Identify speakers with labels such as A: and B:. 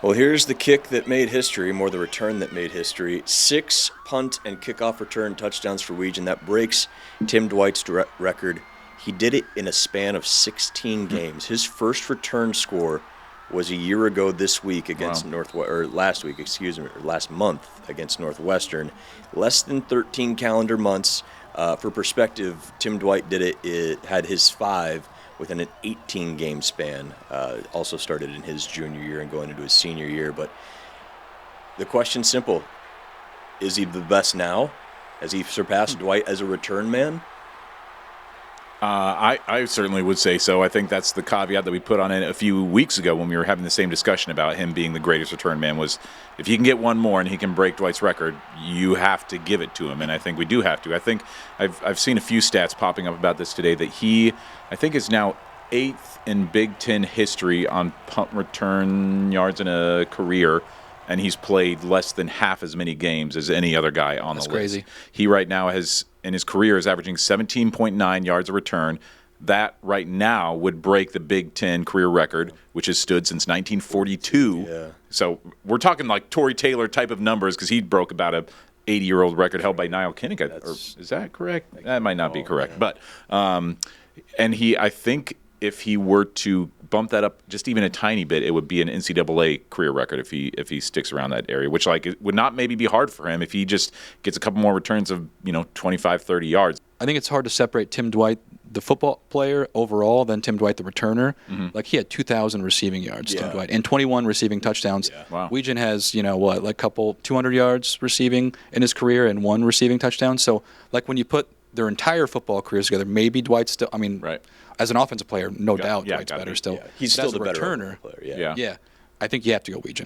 A: Well, here's the kick that made history, more the return that made history. 6 punt and kickoff return touchdowns for Wetjen. That breaks Tim Dwight's record. He did it in a span of 16 games. His first return score was a year ago this week against last month against Northwestern. Less than 13 calendar months. For perspective, Tim Dwight it had his 5 within an 18-game span. Also started in his junior year and going into his senior year. But the question's simple. Is he the best now? Has he surpassed Dwight as a return man?
B: I certainly would say so. I think that's the caveat that we put on it a few weeks ago when we were having the same discussion about him being the greatest return man was if he can get one more and he can break Dwight's record, you have to give it to him, and I think we do have to. I think I've seen a few stats popping up about this today that I think is now 8th in Big Ten history on punt return yards in a career, and he's played less than half as many games as any other guy on the list. That's crazy. He right now in his career is averaging 17.9 yards a return. That right now would break the Big Ten career record, which has stood since 1942.
A: Yeah.
B: So we're talking like Tory Taylor type of numbers because he broke about a 80-year-old record held by Niall Kinnick. Or is that correct? That might not be correct. Yeah. But I think if he were to bump that up just even a tiny bit, it would be an NCAA career record if he sticks around that area, which it would not maybe be hard for him if he just gets a couple more returns of 25, 30 yards.
C: I think it's hard to separate Tim Dwight, the football player overall, than Tim Dwight, the returner. Mm-hmm. Like he had 2,000 receiving yards, Tim Dwight, and 21 receiving touchdowns. Yeah.
B: Wow.
C: Wetjen has, a couple 200 yards receiving in his career and 1 receiving touchdown. So when you put their entire football careers together, maybe Dwight's still,
B: right.
C: As an offensive player, no doubt Dwight's better still.
A: Yeah. He's still the better
C: returner
A: player.
C: Yeah. I think you have to go Wetjen.